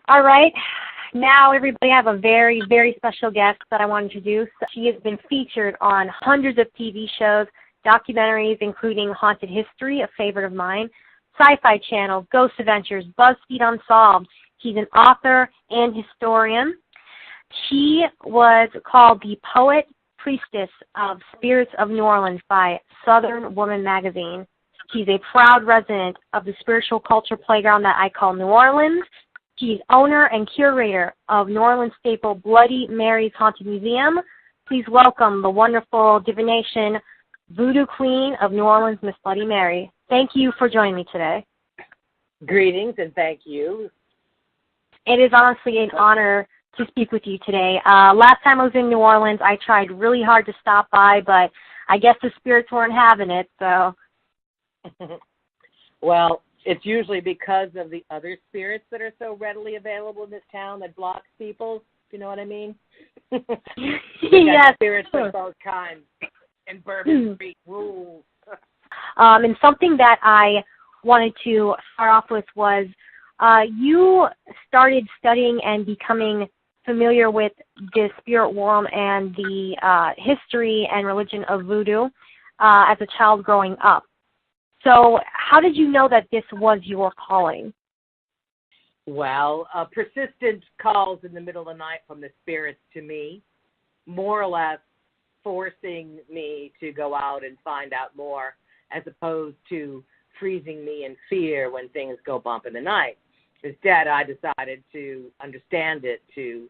All right. Now, everybody, I have a very, very special guest that I want to introduce. She has been featured on hundreds of TV shows, documentaries, including Haunted History, a favorite of mine, Sci-Fi Channel, Ghost Adventures, BuzzFeed Unsolved. She's an author and historian. She was called the Poet Priestess of Spirits of New Orleans by Southern Woman magazine. She's a proud resident of the spiritual culture playground that I call New Orleans. She's owner and curator of New Orleans staple Bloody Mary's Haunted Museum. Please welcome the wonderful divination Voodoo Queen of New Orleans, Miss Bloody Mary. Thank you for joining me today. Greetings and thank you. It is honestly an honor to speak with you today. Last time I was in New Orleans, I tried really hard to stop by, but I guess the spirits weren't having it, so. Well, it's usually because of the other spirits that are so readily available in this town that blocks people. You know what I mean? Yes. Spirits of both kinds and Bourbon Street rules. And something that I wanted to start off with was you started studying and becoming familiar with the spirit world and the history and religion of voodoo as a child growing up. So how did you know that this was your calling? Well, persistent calls in the middle of the night from the spirits to me, more or less forcing me to go out and find out more as opposed to freezing me in fear when things go bump in the night. Instead, I decided to understand it, to,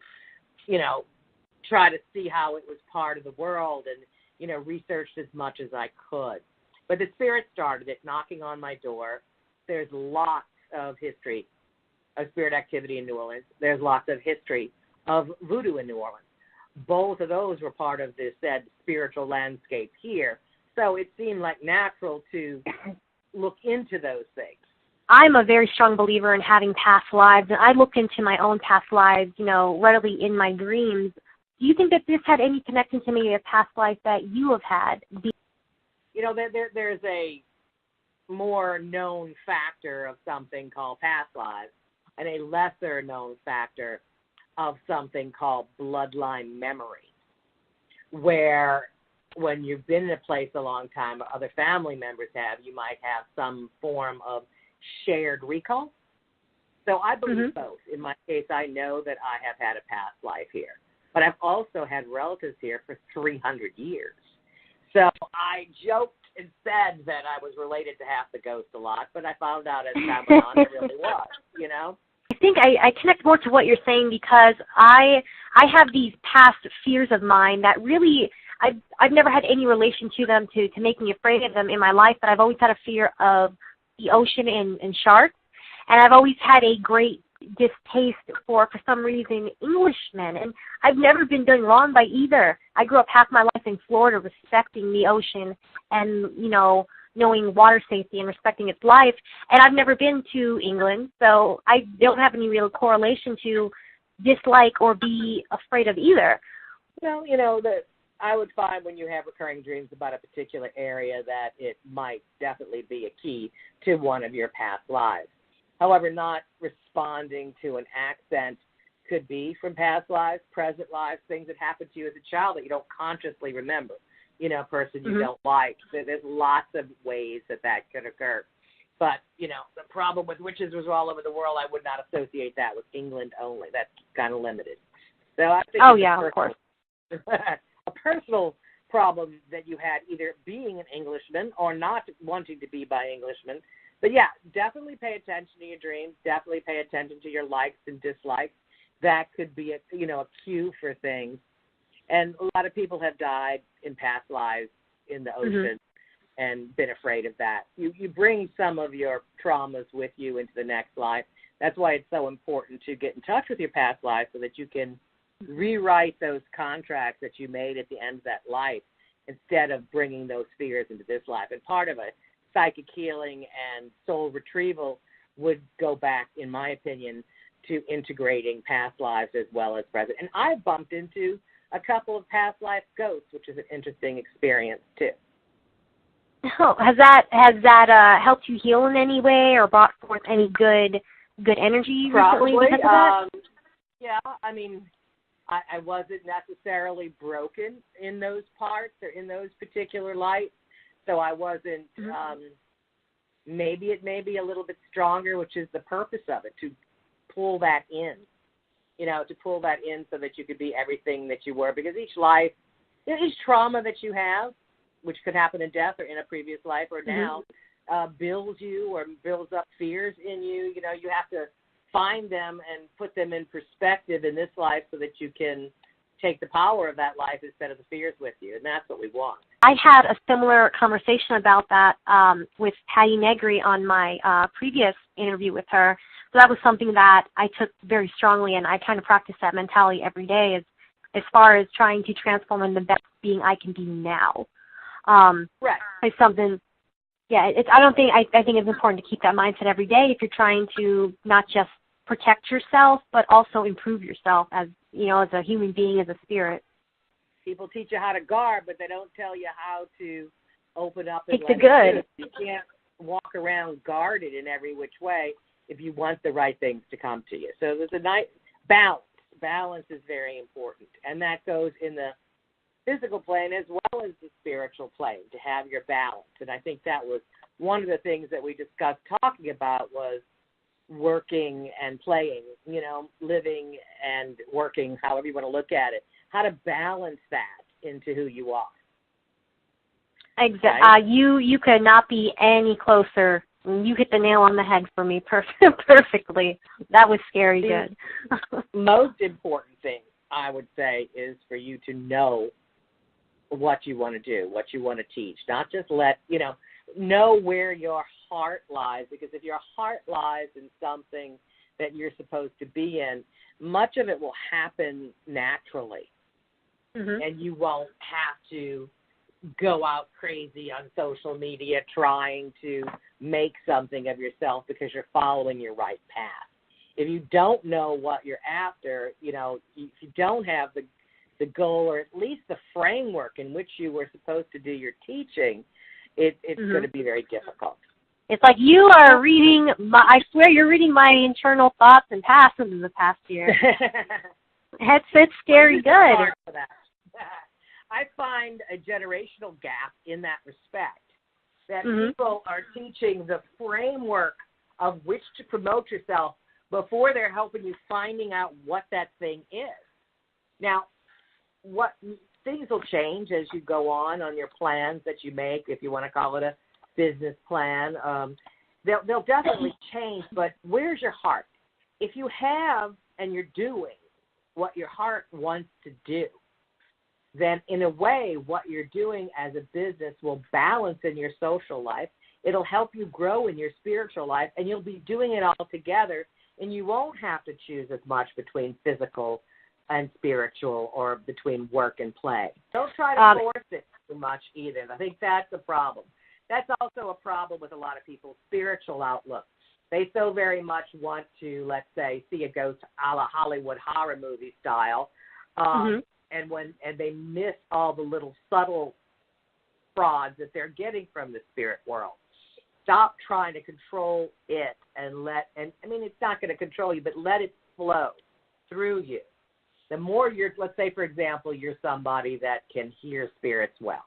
try to see how it was part of the world and, researched as much as I could. But the spirit started it, knocking on my door. There's lots of history of spirit activity in New Orleans. There's lots of history of voodoo in New Orleans. Both of those were part of the said spiritual landscape here. So it seemed like natural to look into those things. I'm a very strong believer in having past lives, and I look into my own past lives, readily in my dreams. Do you think that this had any connection to maybe a past life that you have had? There's a more known factor of something called past lives and a lesser known factor of something called bloodline memory, where when you've been in a place a long time or other family members have, you might have some form of shared recall. So I believe both. In my case, I know that I have had a past life here, but I've also had relatives here for 300 years. So I joked and said that I was related to half the ghost a lot, but I found out as time went on it really was, I think I connect more to what you're saying because I have these past fears of mine that really I've never had any relation to them to make me afraid of them in my life, but I've always had a fear of the ocean and sharks, and I've always had a great distaste for some reason, Englishmen, and I've never been done wrong by either. I grew up half my life in Florida respecting the ocean and, knowing water safety and respecting its life, and I've never been to England, so I don't have any real correlation to dislike or be afraid of either. Well, that I would find when you have recurring dreams about a particular area that it might definitely be a key to one of your past lives. However, not responding to an accent could be from past lives, present lives, things that happened to you as a child that you don't consciously remember, a person you don't like. There's lots of ways that could occur. But, the problem with witches was all over the world. I would not associate that with England only. That's kind of limited. So I think of course. A personal problem that you had either being an Englishman or not wanting to be by Englishmen. But, yeah, definitely pay attention to your dreams. Definitely pay attention to your likes and dislikes. that could be a cue for things. And a lot of people have died in past lives in the ocean and been afraid of that. You bring some of your traumas with you into the next life. That's why it's so important to get in touch with your past life so that you can rewrite those contracts that you made at the end of that life instead of bringing those fears into this life. And part of a psychic healing and soul retrieval would go back, in my opinion, to integrating past lives as well as present. And I bumped into a couple of past life ghosts, which is an interesting experience too. Oh, has that helped you heal in any way or brought forth any good energy Probably, recently because of that? Yeah, I mean, I wasn't necessarily broken in those parts or in those particular lights, so I wasn't. Maybe it may be a little bit stronger, which is the purpose of it, to pull that in. To pull that in so that you could be everything that you were. Because each life, each trauma that you have, which could happen in death or in a previous life or now, builds you or builds up fears in you. You have to find them and put them in perspective in this life so that you can take the power of that life instead of the fears with you. And that's what we want. I had a similar conversation about that with Patty Negri on my previous interview with her. So that was something that I took very strongly, and I kind of practice that mentality every day as far as trying to transform in the best being I can be now. Right. It's something, I think it's important to keep that mindset every day if you're trying to not just protect yourself, but also improve yourself as a human being, as a spirit. People teach you how to guard, but they don't tell you how to open up and take the good. You can't walk around guarded in every which way if you want the right things to come to you. So there's a nice balance. Balance is very important, and that goes in the physical plane as well as the spiritual plane, to have your balance. And I think that was one of the things that we discussed talking about was working and playing, living and working, however you want to look at it, how to balance that into who you are. Exactly. Right? You could not be any closer. You hit the nail on the head for me perfectly. That was scary good. Most important thing, I would say, is for you to know what you want to do, what you want to teach. Not just know where your heart lies, because if your heart lies in something that you're supposed to be in, much of it will happen naturally. And you won't have to go out crazy on social media trying to make something of yourself because you're following your right path. If you don't know what you're after, if you don't have the goal or at least the framework in which you were supposed to do your teaching, it's going to be very difficult. It's like you are reading, I swear you're reading my internal thoughts and passions in the past year. It's scary good. I find a generational gap in that respect, that people are teaching the framework of which to promote yourself before they're helping you finding out what that thing is. Now, what things will change as you go on your plans that you make, if you want to call it a business plan. They'll definitely change, but where's your heart? If you have and you're doing what your heart wants to do, then in a way what you're doing as a business will balance in your social life. It'll help you grow in your spiritual life, and you'll be doing it all together, and you won't have to choose as much between physical and spiritual or between work and play. Don't try to force it too much either. I think that's a problem. That's also a problem with a lot of people's spiritual outlook. They so very much want to, let's say, see a ghost a la Hollywood horror movie style, and they miss all the little subtle frauds that they're getting from the spirit world. Stop trying to control it it's not going to control you, but let it flow through you. The more let's say, for example, you're somebody that can hear spirits well,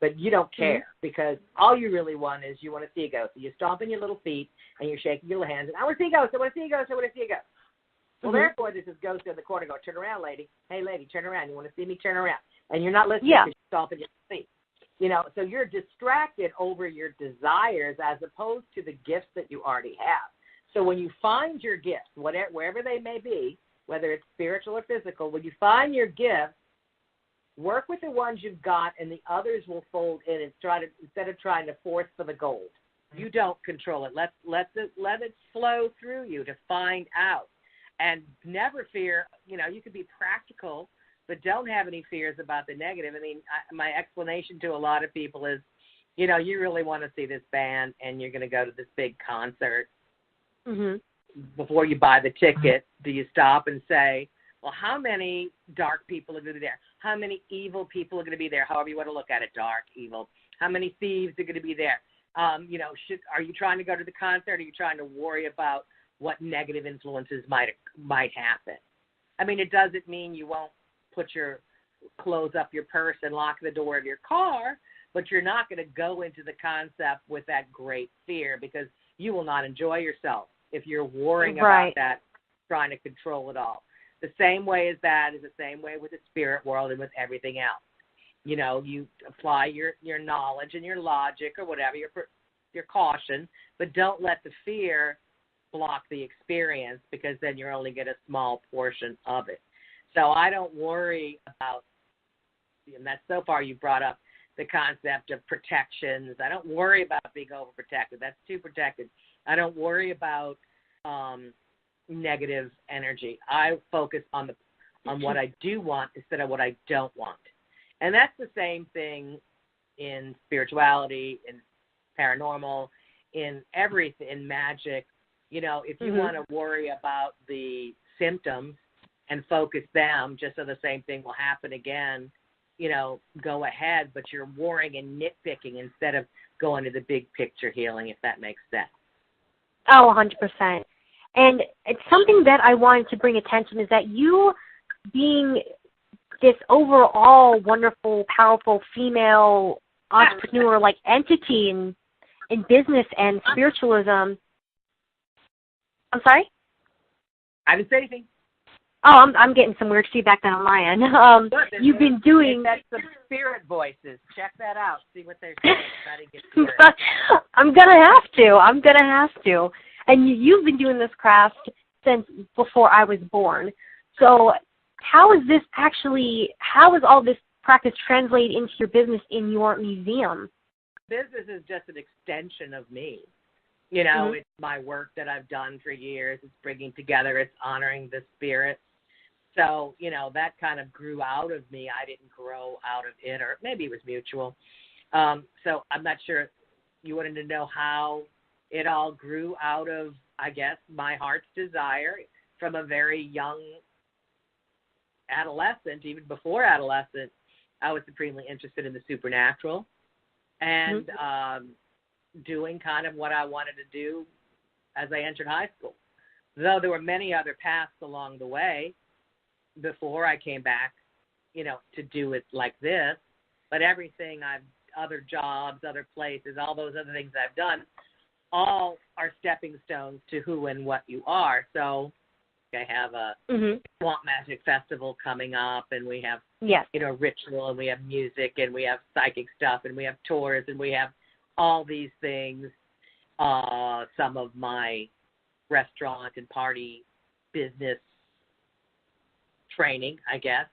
but you don't care because all you really want is you want to see a ghost. So you're stomping your little feet and you're shaking your little hands, and I want to see a ghost, I want to see a ghost, I want to see a ghost. Well, therefore, there's this ghost in the corner going, turn around, lady. Hey, lady, turn around. You want to see me? Turn around. And you're not listening because you're stomping your feet. So you're distracted over your desires as opposed to the gifts that you already have. So when you find your gifts, wherever they may be, whether it's spiritual or physical, when you find your gifts, work with the ones you've got, and the others will fold in and instead of trying to force for the gold. You don't control it. Let it flow through you to find out. And never fear, you could be practical, but don't have any fears about the negative. I mean, my explanation to a lot of people is, you really want to see this band and you're going to go to this big concert. Mm-hmm. Before you buy the ticket, do you stop and say, well, how many dark people are going to be there? How many evil people are going to be there? However you want to look at it, dark, evil. How many thieves are going to be there? Are you trying to go to the concert? Or are you trying to worry about what negative influences might happen? I mean, it doesn't mean you won't close up your purse and lock the door of your car, but you're not going to go into the concept with that great fear, because you will not enjoy yourself if you're worrying about that, trying to control it all. The same way as that is the same way with the spirit world and with everything else. You apply your knowledge and your logic or whatever, your caution, but don't let the fear block the experience, because then you're only get a small portion of it. So I don't worry about, and that's so far you brought up the concept of protections. I don't worry about being overprotected. That's too protected. I don't worry about negative energy. I focus on what I do want instead of what I don't want. And that's the same thing in spirituality, in paranormal, in everything, in magic. If you want to worry about the symptoms and focus them just so the same thing will happen again, go ahead, but you're worrying and nitpicking instead of going to the big picture healing, if that makes sense. Oh, 100%. And it's something that I wanted to bring attention is that you being this overall wonderful, powerful female entrepreneur-like entity in business and spiritualism. I'm sorry? I didn't say anything. Oh, I'm getting some weird feedback on my end. You've been doing... That's some spirit voices. Check that out. See what they're saying. I'm going to have to. And you've been doing this craft since before I was born. So how is all this practice translated into your business in your museum? Business is just an extension of me. It's my work that I've done for years. It's bringing together, it's honoring the spirit. So, that kind of grew out of me. I didn't grow out of it, or maybe it was mutual. So I'm not sure. You wanted to know how it all grew out of, I guess, my heart's desire from a very young adolescent. Even before adolescent, I was supremely interested in the supernatural and doing kind of what I wanted to do as I entered high school. Though there were many other paths along the way before I came back, to do it like this. But everything other jobs, other places, all those other things I've done, all are stepping stones to who and what you are. So I have a Swamp Magic Festival coming up, and we have, ritual, and we have music, and we have psychic stuff, and we have tours, and we have all these things. Some of my restaurant and party business training, I guess,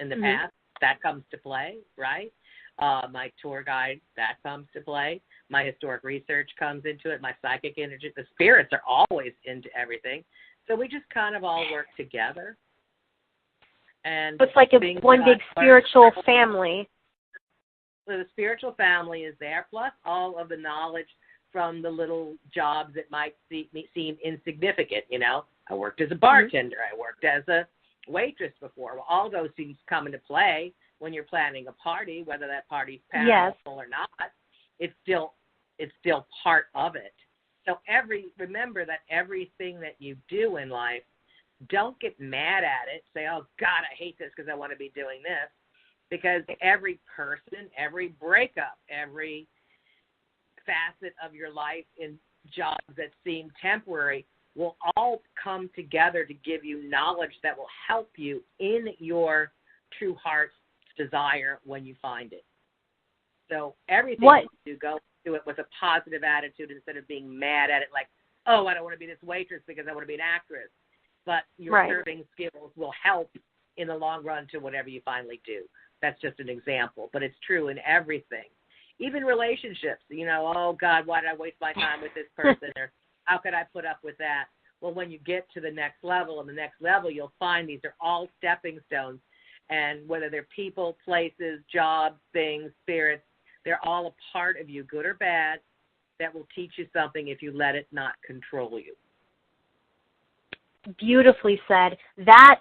in the past, that comes to play, right? My tour guide, that comes to play. My historic research comes into it. My psychic energy, the spirits are always into everything. So we just kind of all work together. And it's like one big spiritual family. So the spiritual family is there, plus all of the knowledge from the little jobs that might seem insignificant. I worked as a bartender. I worked as a waitress before. Well, all those things come into play when you're planning a party, whether that party's paranormal or not. It's still part of it. So remember that everything that you do in life, don't get mad at it. Say, oh, God, I hate this because I want to be doing this. Because every person, every breakup, every facet of your life in jobs that seem temporary will all come together to give you knowledge that will help you in your true heart's desire when you find it. So everything you do, go do it with a positive attitude instead of being mad at it like, oh, I don't want to be this waitress because I want to be an actress. but your serving skills will help in the long run to whatever you finally do. That's just an example, but it's true in everything. Even relationships, oh, God, why did I waste my time with this person? Or how could I put up with that? Well, when you get to the next level, and the next level, you'll find these are all stepping stones. And whether they're people, places, jobs, things, spirits, they're all a part of you, good or bad, that will teach you something if you let it not control you. Beautifully said. That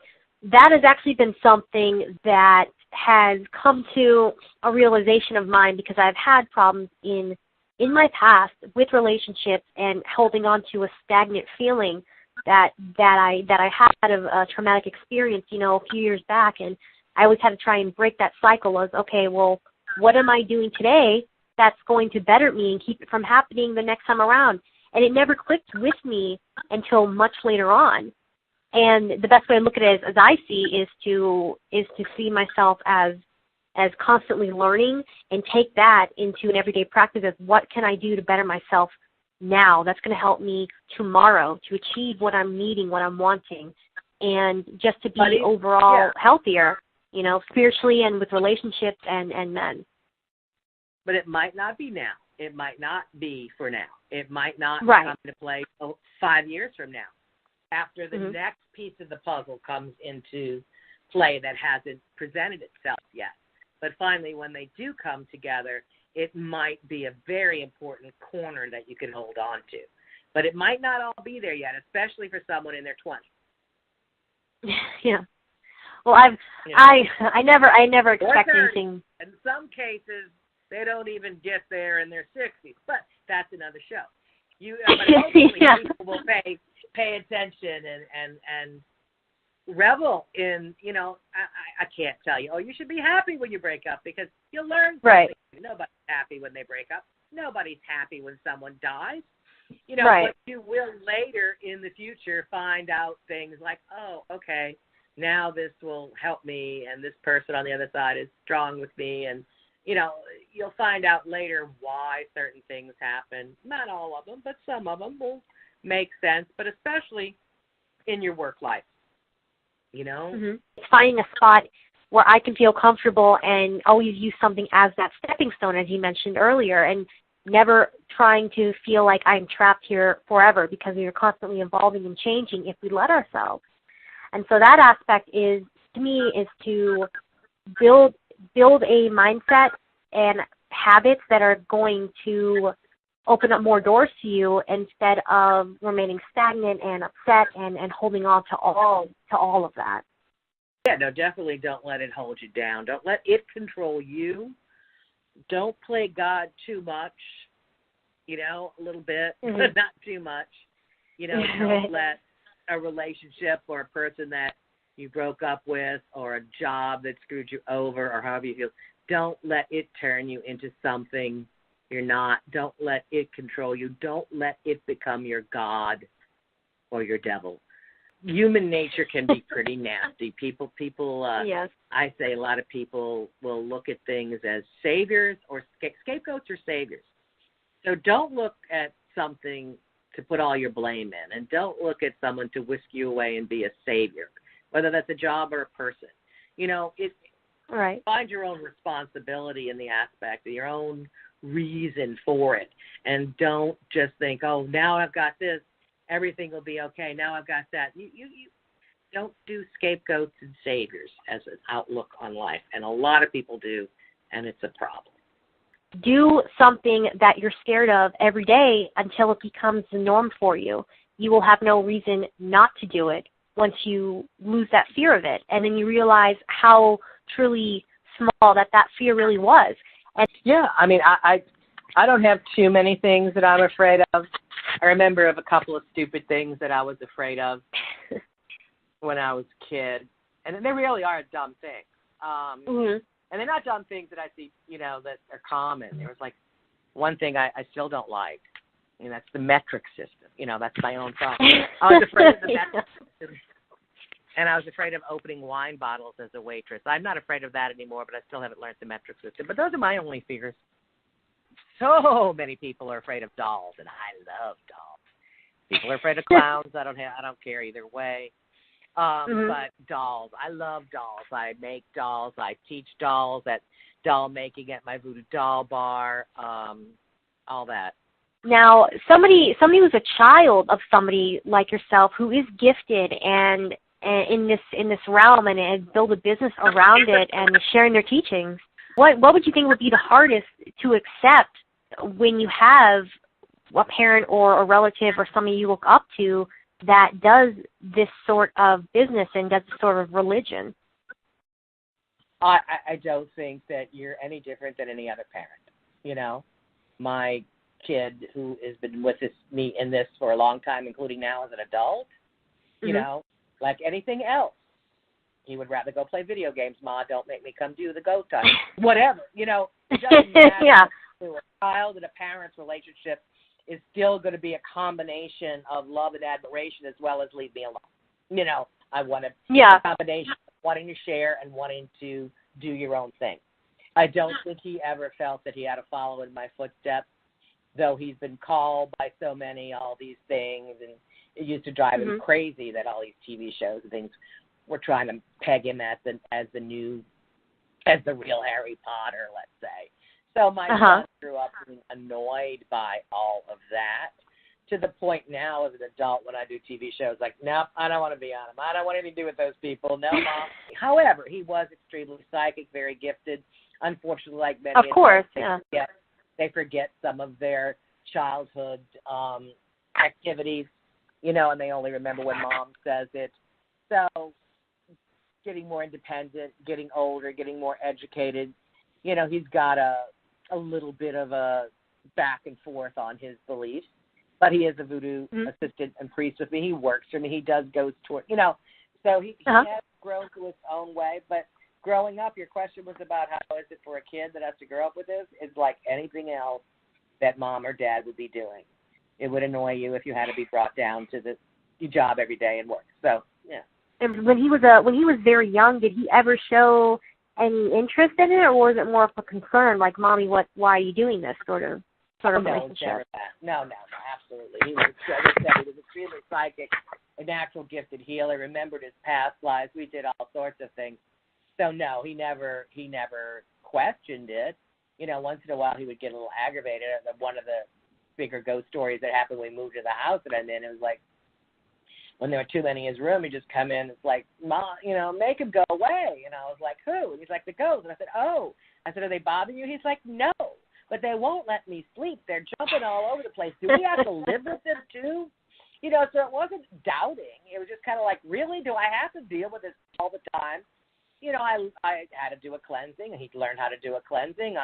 has actually been something that has come to a realization of mine, because I've had problems in my past with relationships and holding on to a stagnant feeling that I had of a traumatic experience, a few years back, and I always had to try and break that cycle of, okay, well, what am I doing today that's going to better me and keep it from happening the next time around? And it never clicked with me until much later on. And the best way to look at it, as I see, is to see myself as constantly learning and take that into an everyday practice of what can I do to better myself now that's going to help me tomorrow to achieve what I'm needing, what I'm wanting, and just to be overall healthier, spiritually and with relationships and men. But it might not be now. It might not be for now. It might not come into play 5 years from now, after the next piece of the puzzle comes into play that hasn't presented itself yet. But finally, when they do come together, it might be a very important corner that you can hold on to. But it might not all be there yet, especially for someone in their 20s. Yeah. Well, I never expect anything. In some cases, they don't even get there in their 60s, but that's another show. But hopefully people will pay attention and revel in, I can't tell you, you should be happy when you break up, because you'll learn something. Right. Nobody's happy when they break up. Nobody's happy when someone dies. But you will later in the future find out things like, oh, okay, now this will help me, and this person on the other side is strong with me, and, you'll find out later why certain things happen. Not all of them, but some of them will make sense, but especially in your work life, Finding a spot where I can feel comfortable and always use something as that stepping stone, as you mentioned earlier, and never trying to feel like I'm trapped here forever, because we are constantly evolving and changing if we let ourselves. And so that aspect is, to me, is to build a mindset and habits that are going to open up more doors to you, instead of remaining stagnant and upset and holding on to all of that. Yeah, no, definitely don't let it hold you down. Don't let it control you. Don't play God too much, a little bit, but not too much. Don't let a relationship or a person that you broke up with, or a job that screwed you over, or however you feel, don't let it turn you into something you're not. Don't let it control you. Don't let it become your God or your devil. Human nature can be pretty nasty. People. Yes. I say a lot of people will look at things as saviors or scapegoats or saviors. So don't look at something to put all your blame in, and don't look at someone to whisk you away and be a savior, whether that's a job or a person. Find your own responsibility in the aspect of your own reason for it, and don't just think, oh, now I've got this, everything will be okay. Now I've got that. You don't do scapegoats and saviors as an outlook on life, and a lot of people do, and it's a problem. Do something that you're scared of every day until it becomes the norm for you. You will have no reason not to do it once you lose that fear of it, and then you realize how truly small that fear really was. And yeah, I mean, I don't have too many things that I'm afraid of. I remember of a couple of stupid things that I was afraid of when I was a kid, and they really are dumb things. And they're not dumb things that I see, that are common. There was like one thing I still don't like, and that's the metric system. That's my own problem. I was afraid of the metric system, and I was afraid of opening wine bottles as a waitress. I'm not afraid of that anymore, but I still haven't learned the metric system. But those are my only fears. So many people are afraid of dolls, and I love dolls. People are afraid of clowns. I don't care either way. But dolls, I love dolls. I make dolls. I teach dolls at doll making at my Voodoo Doll Bar, all that. Now, somebody who's a child of somebody like yourself who is gifted and in this realm and build a business around it and sharing their teachings, what would you think would be the hardest to accept when you have a parent or a relative or somebody you look up to that does this sort of business and does this sort of religion? I don't think that you're any different than any other parent. You know, my kid who has been with me in this for a long time, including now as an adult, you know, like anything else, he would rather go play video games. Ma, don't make me come do the go time. Whatever, you know, it doesn't matter. A child and a parent's relationship is still going to be a combination of love and admiration as well as leave me alone. You know, I want a combination of wanting to share and wanting to do your own thing. I don't think he ever felt that he had to follow in my footsteps, though he's been called by so many, all these things, and it used to drive him crazy that all these TV shows and things were trying to peg him as the real Harry Potter, let's say. So my son grew up being annoyed by all of that, to the point now as an adult when I do TV shows, like, nope, I don't want to be on them. I don't want anything to do with those people. No, Mom. However, he was extremely psychic, very gifted. Unfortunately, like many, of course, they forget some of their childhood activities, you know, and they only remember when Mom says it. So getting more independent, getting older, getting more educated, you know, he's got a little bit of a back and forth on his beliefs. But he is a voodoo assistant and priest with me. He works for me. He does go toward, you know, so he has grown to his own way. But growing up, your question was about how is it for a kid that has to grow up with this? It's like anything else that Mom or Dad would be doing. It would annoy you if you had to be brought down to your job every day and work. So, yeah. And when he was very young, did he ever show any interest in it, or was it more of a concern, like, Mommy, why are you doing this sort of relationship? No, absolutely. He was extremely psychic, a natural gifted healer, remembered his past lives. We did all sorts of things. So no, he never questioned it. You know, once in a while he would get a little aggravated. One of the bigger ghost stories that happened when we moved to the house that I'm in, it was like when there were too many in his room, he'd just come in. It's like, Mom, you know, make him go away. And I was like, who? And he's like, the ghosts. And I said, oh. I said, are they bothering you? He's like, no. But they won't let me sleep. They're jumping all over the place. Do we have to live with them too? You know, so it wasn't doubting. It was just kind of like, really? Do I have to deal with this all the time? You know, I had to do a cleansing, and he learned how to do a cleansing.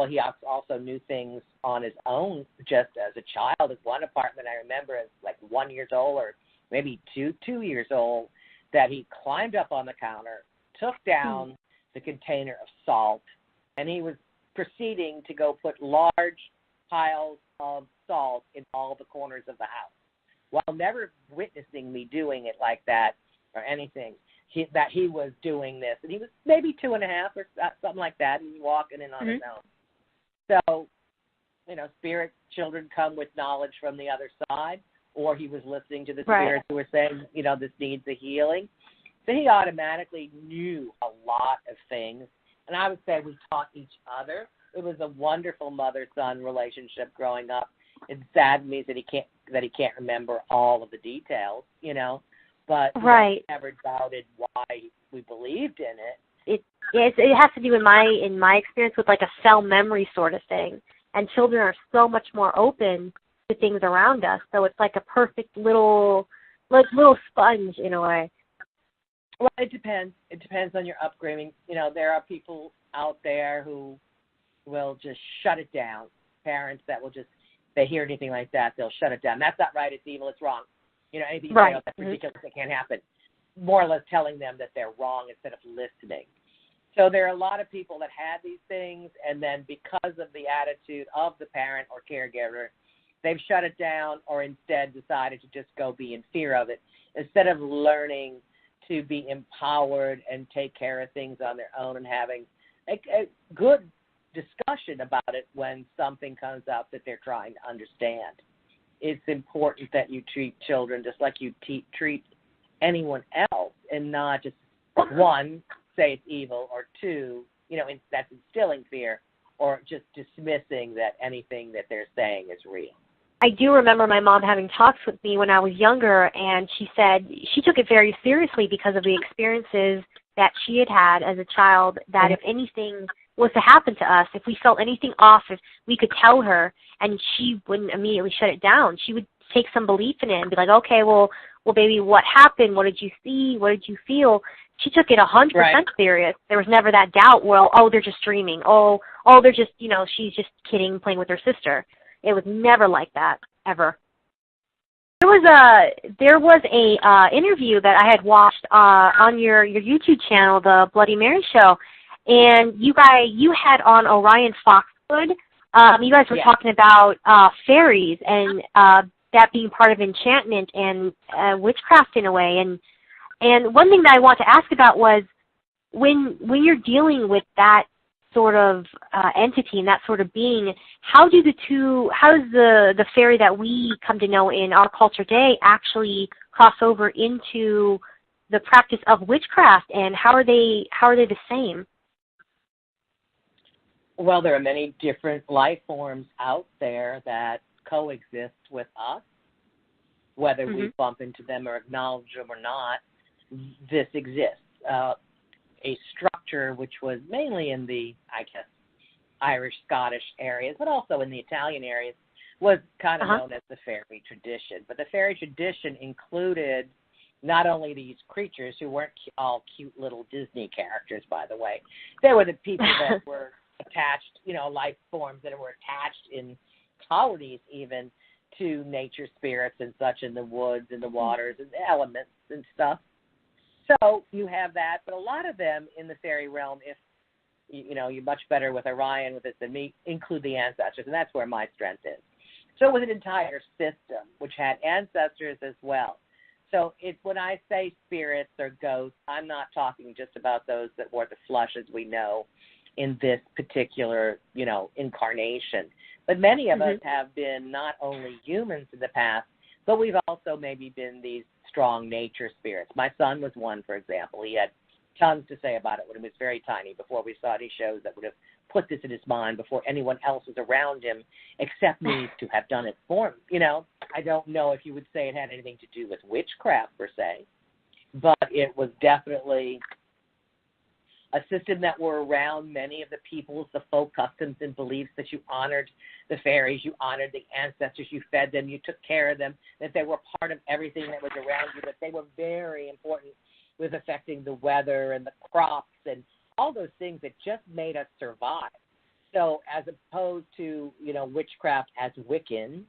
He also knew things on his own just as a child. At one apartment, I remember as like 1 year old or maybe 2 years old, that he climbed up on the counter, took down the container of salt, and he was proceeding to go put large piles of salt in all the corners of the house, while never witnessing me doing it like that or anything. He was doing this, and he was maybe 2.5 or something like that. He was walking in on his own. So, you know, spirit children come with knowledge from the other side, or he was listening to the spirits who were saying, you know, this needs a healing. So he automatically knew a lot of things. And I would say we taught each other. It was a wonderful mother-son relationship growing up. It saddens me that he can't remember all of the details, you know. But we never doubted why we believed in it. It has to do in my experience with like a cell memory sort of thing. And children are so much more open to things around us. So it's like a perfect little sponge in a way. Well, it depends. It depends on your upbringing. You know, there are people out there who will just shut it down. Parents that will just, they hear anything like that, they'll shut it down. That's not right. It's evil. It's wrong. You know, anything you say, that's ridiculous. It can't happen. More or less telling them that they're wrong instead of listening. So there are a lot of people that had these things, and then because of the attitude of the parent or caregiver, they've shut it down or instead decided to just go be in fear of it instead of learning to be empowered and take care of things on their own and having a good discussion about it when something comes up that they're trying to understand. It's important that you treat children just like you treat anyone else, and not just, one, say it's evil, or two, that's instilling fear, or just dismissing that anything that they're saying is real. I do remember my mom having talks with me when I was younger, and she said she took it very seriously because of the experiences that she had had as a child, that if anything was to happen to us, if we felt anything off, if we could tell her, and she wouldn't immediately shut it down. She would take some belief in it and be like, okay, well, baby, what happened? What did you see? What did you feel? She took it 100% serious. There was never that doubt, well, they're just dreaming. Oh, they're just, she's just kidding, playing with her sister. It was never like that, ever. There was a interview that I had watched on your YouTube channel, the Bloody Mary Show, and you had on Orion Foxwood. You guys were talking about fairies and that being part of enchantment and witchcraft in a way. And one thing that I want to ask about was when you're dealing with that sort of entity and that sort of being, how does the fairy that we come to know in our culture today actually cross over into the practice of witchcraft, and how are they the same? Well, there are many different life forms out there that coexist with us, whether we bump into them or acknowledge them or not. This exists. A structure which was mainly in the, Irish, Scottish areas, but also in the Italian areas, was kind of known as the fairy tradition. But the fairy tradition included not only these creatures, who weren't all cute little Disney characters, by the way. They were the people that were attached, life forms that were attached in colonies even to nature spirits and such in the woods and the waters and the elements and stuff. So you have that, but a lot of them in the fairy realm, if you're much better with Orion with this than me, include the ancestors, and that's where my strength is. So it was an entire system which had ancestors as well. So when I say spirits or ghosts, I'm not talking just about those that wore the flesh as we know in this particular, incarnation. But many of us have been not only humans in the past, but we've also maybe been these strong nature spirits. My son was one, for example. He had tons to say about it when he was very tiny, before we saw any shows that would have put this in his mind, before anyone else was around him except me to have done it for him. I don't know if you would say it had anything to do with witchcraft per se, but it was definitely a system that were around many of the peoples, the folk customs and beliefs, that you honored the fairies, you honored the ancestors, you fed them, you took care of them, that they were part of everything that was around you, that they were very important with affecting the weather and the crops and all those things that just made us survive. So as opposed to, witchcraft as Wiccan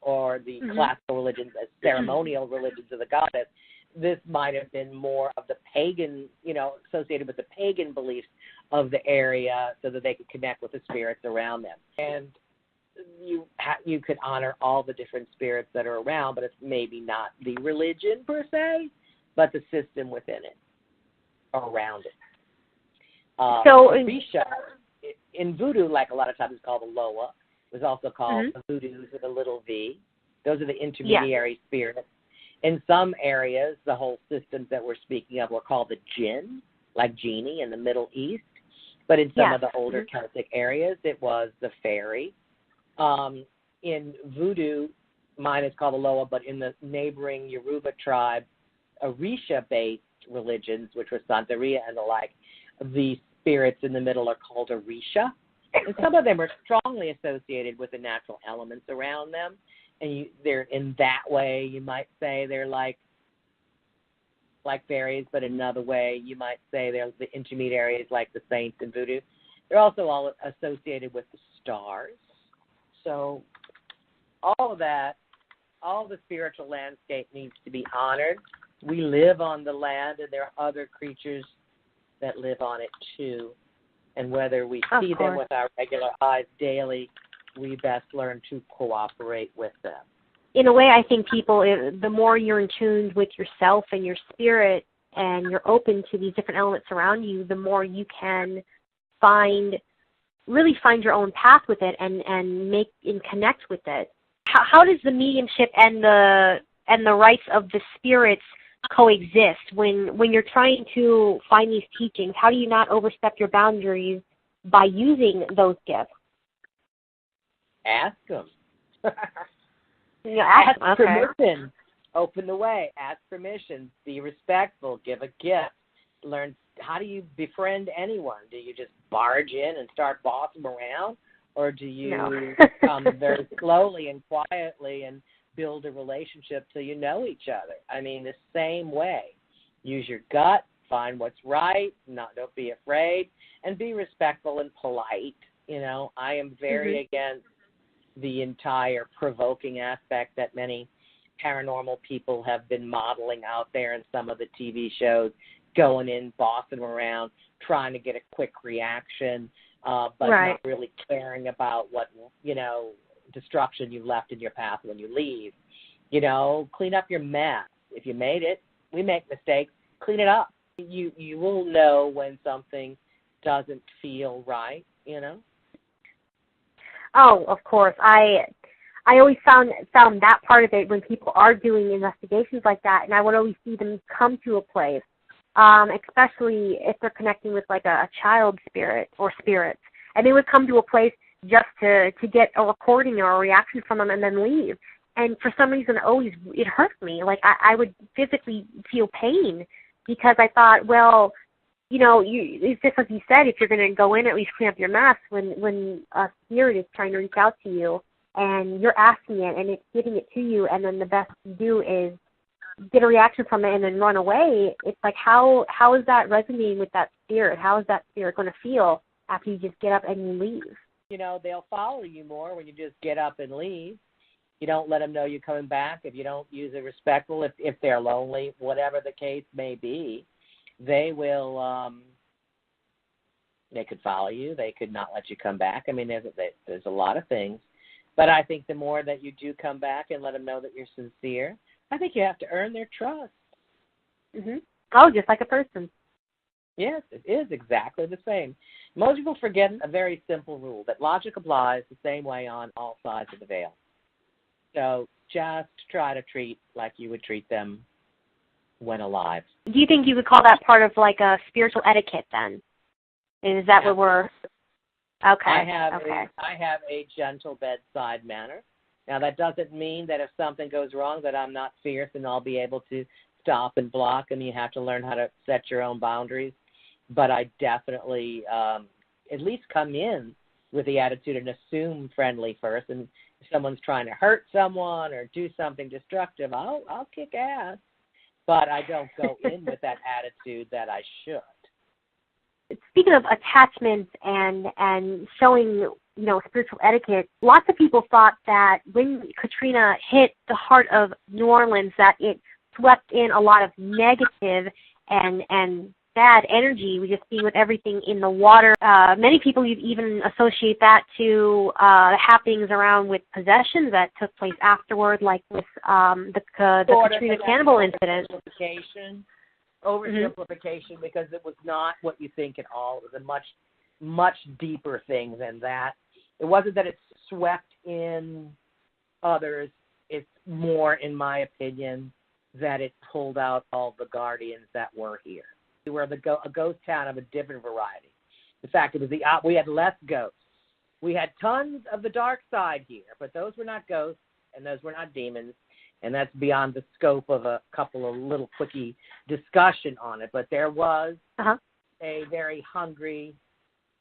or the classical religions as ceremonial religions of the goddess, this might have been more of the pagan, associated with the pagan beliefs of the area, so that they could connect with the spirits around them. And you could honor all the different spirits that are around, but it's maybe not the religion per se, but the system within it, around it. So Risha, in voodoo, like a lot of times it's called the Loa. It was also called the voodoos with a little v. Those are the intermediary spirits. In some areas, the whole systems that we're speaking of were called the jinn, like genie in the Middle East. But in some of the older Celtic areas, it was the fairy. In voodoo, mine is called the Loa, but in the neighboring Yoruba tribe, Orisha-based religions, which were Santeria and the like, the spirits in the middle are called Orisha. And some of them are strongly associated with the natural elements around them. And they're in that way, you might say they're like fairies, but another way you might say they're the intermediaries like the saints in voodoo. They're also all associated with the stars. So all of that, all the spiritual landscape needs to be honored. We live on the land, and there are other creatures that live on it too. And whether we see them with our regular eyes daily, we best learn to cooperate with them. In a way, I think people, the more you're in tune with yourself and your and you're open to these different elements around you, the more you can really find your own path with it and make and connect with it. How does the mediumship and the rights of the spirits coexist when you're trying to find these teachings? How do you not overstep your boundaries by using those gifts? Ask them. Ask permission. Open the way. Ask permission. Be respectful. Give a gift. Learn, how do you befriend anyone? Do you just barge in and start bossing them around? Or do you come very slowly and quietly and build a relationship till you know each other? I mean, the same way. Use your gut. Find what's right. Don't be afraid. And be respectful and polite. I am very against the entire provoking aspect that many paranormal people have been modeling out there in some of the TV shows, going in, bossing around, trying to get a quick reaction, but not really caring about what, destruction you left in your path when you leave. Clean up your mess. If you made it, we make mistakes, clean it up. You will know when something doesn't feel right, Oh, of course. I always found that part of it when people are doing investigations like that, and I would always see them come to a place, especially if they're connecting with like a child spirit or spirits, and they would come to a place just to get a recording or a reaction from them and then leave. And for some reason, it hurt me. Like I would physically feel pain because I thought, well, it's just like you said, if you're going to go in, at least clean up your mess when a spirit is trying to reach out to you and you're asking it and it's giving it to you, and then the best you do is get a reaction from it and then run away. It's like, how is that resonating with that spirit? How is that spirit going to feel after you just get up and you leave? They'll follow you more when you just get up and leave. You don't let them know you're coming back. If you don't use it respectful, if they're lonely, whatever the case may be, they will, they could follow you. They could not let you come back. I mean, there's a lot of things. But I think the more that you do come back and let them know that you're sincere, I think you have to earn their trust. Oh, just like a person. Yes, it is exactly the same. Most people forget a very simple rule, that logic applies the same way on all sides of the veil. So just try to treat like you would treat them when alive. Do you think you would call that part of like a spiritual etiquette then? Is that what we're... Okay. I have a gentle bedside manner. Now, that doesn't mean that if something goes wrong that I'm not fierce and I'll be able to stop and block, and you have to learn how to set your own boundaries. But I definitely at least come in with the attitude and assume friendly first. And if someone's trying to hurt someone or do something destructive, I'll kick ass. But I don't go in with that attitude that I should. Speaking of attachments and showing, spiritual etiquette, lots of people thought that when Katrina hit the heart of New Orleans, that it swept in a lot of negative and bad energy. We just see with everything in the water. Many people even associate that to happenings around with possessions that took place afterward, like with the Katrina cannibal incident. Oversimplification, because it was not what you think at all. It was a much, much deeper thing than that. It wasn't that it swept in others. It's more, in my opinion, that it pulled out all the guardians that were here. We were a ghost town of a different variety. In fact, it was we had less ghosts. We had tons of the dark side here, but those were not ghosts and those were not demons. And that's beyond the scope of a couple of little quickie discussion on it. But there was a very hungry,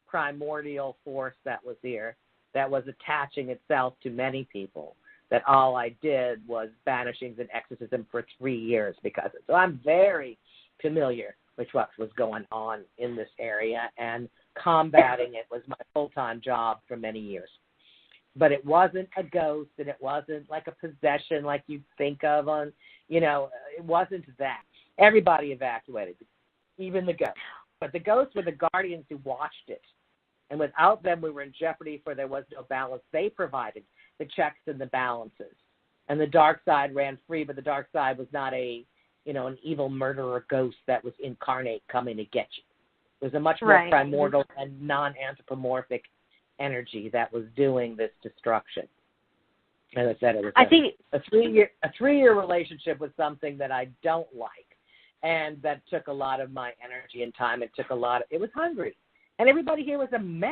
primordial force that was here that was attaching itself to many people, that all I did was banishings and exorcism for 3 years because of it. So I'm very familiar with what was going on in this area, and combating it was my full-time job for many years. But it wasn't a ghost, and it wasn't like a possession like you'd think of on, it wasn't that. Everybody evacuated, even the ghosts. But the ghosts were the guardians who watched it. And without them, we were in jeopardy, for there was no balance. They provided the checks and the balances. And the dark side ran free, but the dark side was not an evil murderer ghost that was incarnate coming to get you. It was a much more primordial and non-anthropomorphic energy that was doing this destruction. As I said, it was a 3-year relationship with something that I don't like. And that took a lot of my energy and time. It was hungry. And everybody here was a mess,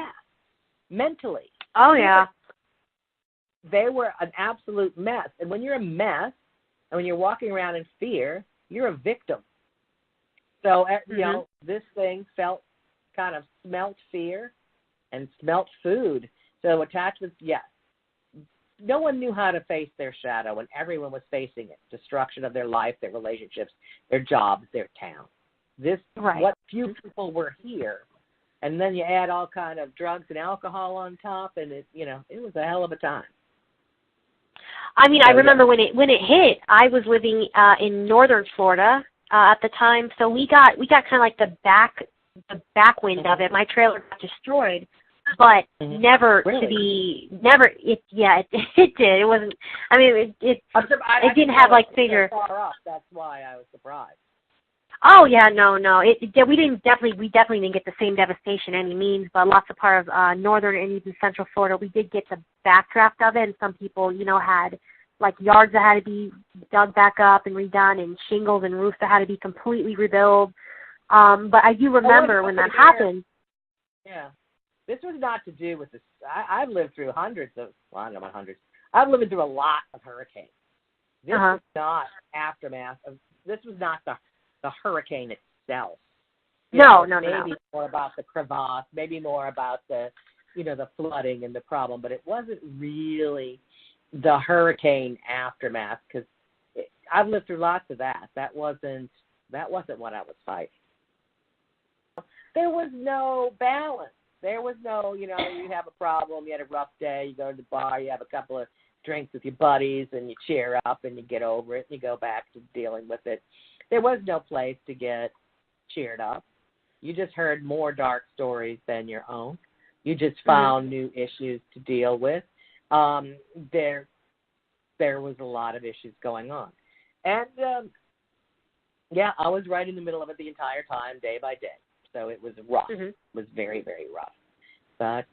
mentally. Oh, yeah. They were an absolute mess. And when you're a mess, and when you're walking around in fear, you're a victim. So, you know, this thing smelt fear and smelt food. So attachments, yes. No one knew how to face their shadow, and everyone was facing it. Destruction of their life, their relationships, their jobs, their town. What few people were here. And then you add all kind of drugs and alcohol on top, and it was a hell of a time. I mean, I remember when it hit, I was living in northern Florida at the time, so we got kind of like the backwind of it. My trailer got destroyed, but it did. It wasn't. I mean, it didn't have like bigger. Far up. That's why I was surprised. Oh yeah, no. We definitely didn't get the same devastation any means, but lots of part of northern and even central Florida, we did get the backdraft of it, and some people, had like yards that had to be dug back up and redone, and shingles and roofs that had to be completely rebuilt. But I do remember when that happened. Yeah, this was not to do with this. I've lived through hundreds of. Well, I don't know about hundreds. I've lived through a lot of hurricanes. This was not aftermath of. This was not the hurricane itself. No. Maybe more about the crevasse, maybe more about the flooding and the problem, but it wasn't really the hurricane aftermath, because I've lived through lots of that. That wasn't what I was fighting. There was no balance. There was no, you have a problem, you had a rough day, you go to the bar, you have a couple of drinks with your buddies, and you cheer up, and you get over it, and you go back to dealing with it. There was no place to get cheered up. You just heard more dark stories than your own. You just found new issues to deal with. There was a lot of issues going on. And, I was right in the middle of it the entire time, day by day. So it was rough. It was very, very rough. But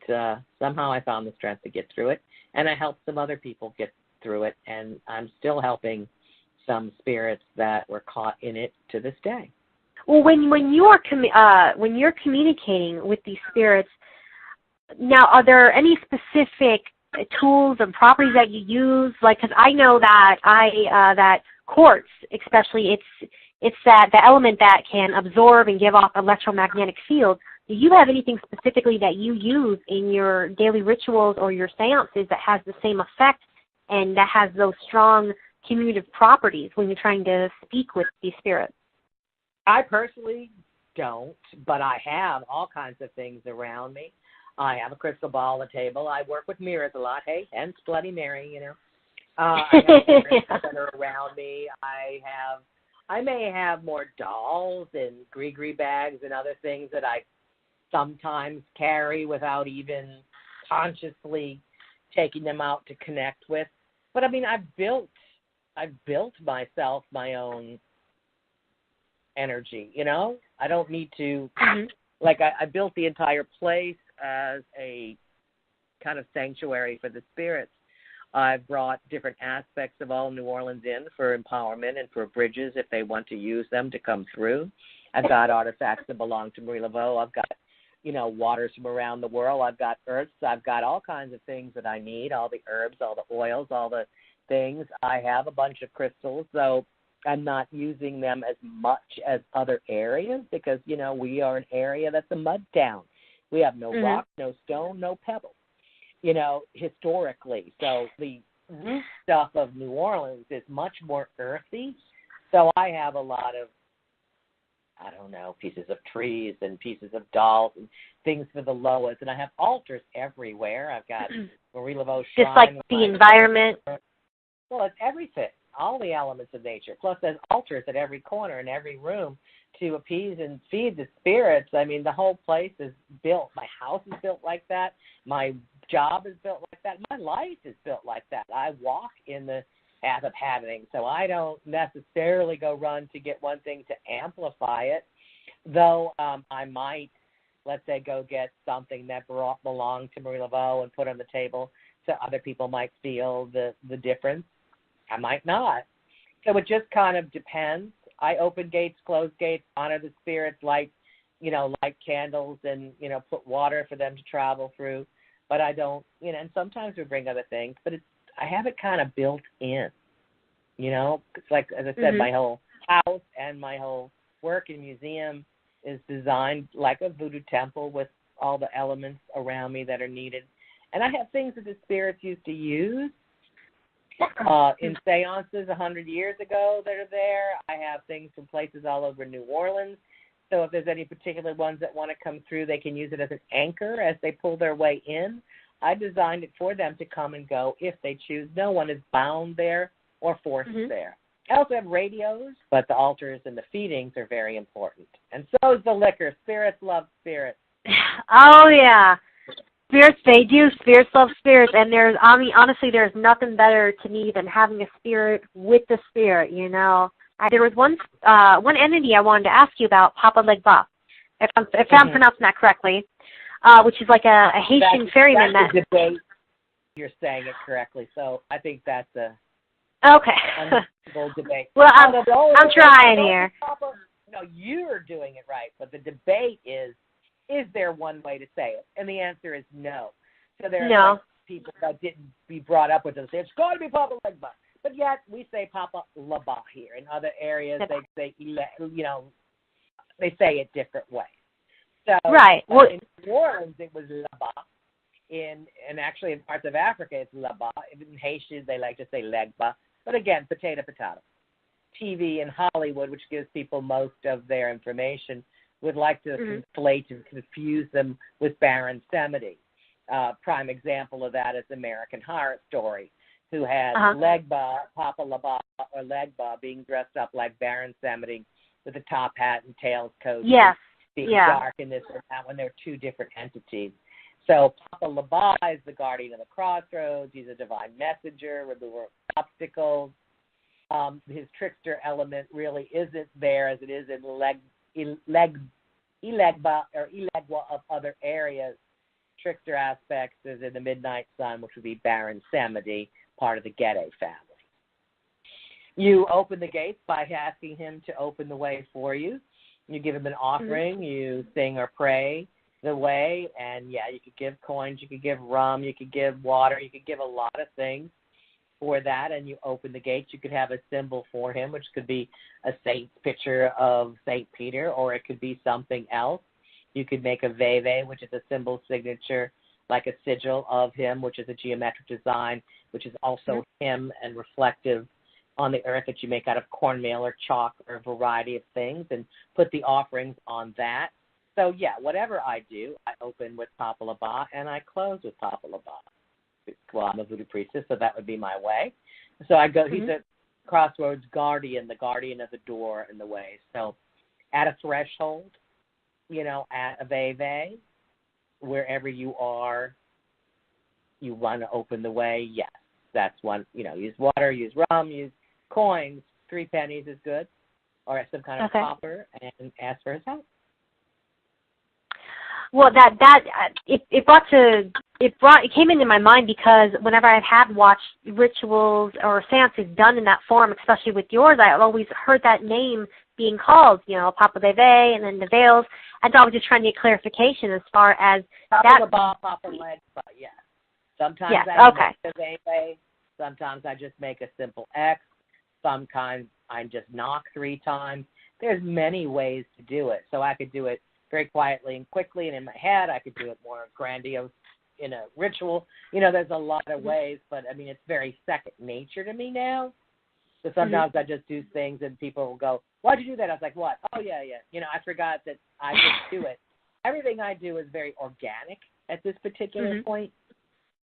somehow I found the strength to get through it, and I helped some other people get through it, and I'm still helping some spirits that were caught in it to this day. Well, when you're communicating with these spirits, now are there any specific tools and properties that you use? Like, because I know that that quartz, especially, it's the element that can absorb and give off electromagnetic fields. Do you have anything specifically that you use in your daily rituals or your seances that has the same effect and that has those strong communicative properties when you're trying to speak with these spirits? I personally don't, but I have all kinds of things around me. I have a crystal ball on the table. I work with mirrors a lot. Hey, hence Bloody Mary, I have mirrors that are around me. I may have more dolls and gree bags and other things that I sometimes carry without even consciously taking them out to connect with. But I mean, I've built myself my own energy, I don't need to, I built the entire place as a kind of sanctuary for the spirits. I've brought different aspects of all New Orleans in for empowerment and for bridges if they want to use them to come through. I've got artifacts that belong to Marie Laveau. I've got, waters from around the world. I've got earths. I've got all kinds of things that I need, all the herbs, all the oils, all the things. I have a bunch of crystals, so I'm not using them as much as other areas because, we are an area that's a mud town. We have no rock, no stone, no pebble, historically. So the root stuff of New Orleans is much more earthy. So I have a lot of, pieces of trees and pieces of dolls and things for the Loas. And I have altars everywhere. I've got Marie Laveau shrine. Just like the environment? Well, it's everything, all the elements of nature. Plus, there's altars at every corner and every room to appease and feed the spirits. I mean, the whole place is built. My house is built like that. My job is built like that. My life is built like that. I walk in the path of having, so I don't necessarily go run to get one thing to amplify it, though I might, let's say, go get something that belonged to Marie Laveau and put on the table so other people might feel the difference. I might not. So it just kind of depends I open gates, close gates, honor the spirits, light candles and, put water for them to travel through. But I don't, and sometimes we bring other things, but I have it kind of built in, It's like, as I said, my whole house and my whole work in museum is designed like a voodoo temple with all the elements around me that are needed. And I have things that the spirits used to use in seances 100 years ago that are there. I have things from places all over New Orleans. So if there's any particular ones that want to come through, they can use it as an anchor as they pull their way in. I designed it for them to come and go if they choose. No one is bound there or forced there. I also have radios, but the altars and the feedings are very important. And so is the liquor. Spirits love spirits. Oh, yeah. Spirits, they do. Spirits love spirits. And honestly, there's nothing better to me than having a spirit with the spirit, There was one entity I wanted to ask you about, Papa Legba, if I'm pronouncing that correctly, which is like a Haitian ferryman. That's a debate. You're saying it correctly, so I think that's a debate. Well, I'm trying here. No, you're doing it right, but the debate is there one way to say it? And the answer is no. So there are people that didn't be brought up with it. Say, it's got to be Papa Legba. But yet we say Papa Laba here. In other areas, they say, they say it different ways. So right. In New Orleans, it was Laba. And actually in parts of Africa, it's Laba. In Haitian, they like to say Legba. But again, potato. TV and Hollywood, which gives people most of their information, would like to conflate and confuse them with Baron Samedi. Prime example of that is American Horror Story, who had Legba, Papa Laba, or Legba being dressed up like Baron Samedi with a top hat and tails coat. Yes. Being dark and this and that when they're two different entities. So Papa Laba is the guardian of the crossroads. He's a divine messenger, remover of obstacles. His trickster element really isn't there as it is in Ilegba or Ilegwa of other areas. Trickster aspects is in the Midnight Sun, which would be Baron Samedi, part of the Gede family. You open the gates by asking him to open the way for you. You give him an offering, you sing or pray the way, and you could give coins, you could give rum, you could give water, you could give a lot of things for that, and you open the gates. You could have a symbol for him, which could be a saint's picture of St. Peter, or it could be something else. You could make a veve, which is a symbol signature, like a sigil of him, which is a geometric design, which is also him and reflective on the earth that you make out of cornmeal or chalk or a variety of things, and put the offerings on that. So, whatever I do, I open with Papa Laba and I close with Papa Laba. Well, I'm a voodoo priestess, so that would be my way. So I go, he's a crossroads guardian, the guardian of the door and the way. So at a threshold, at a veve, wherever you are, you want to open the way, yes. That's one, use water, use rum, use coins. 3 pennies is good, or some kind of copper, and ask for his help. Well, it came into my mind because whenever I've had watched rituals or seances done in that form, especially with yours, I've always heard that name being called, Papa Veve and then the veils, and so I was just trying to get clarification as far as Papa Laba, Papa Legba, yes. Sometimes I make a Veve, sometimes I just make a simple X, sometimes I just knock 3 times. There's many ways to do it, so I could do it very quietly and quickly and in my head. I could do it more grandiose in a ritual. There's a lot of ways, but, it's very second nature to me now. So sometimes I just do things and people will go, why'd you do that? I was like, what? Oh, yeah. I forgot that I just do it. Everything I do is very organic at this particular point.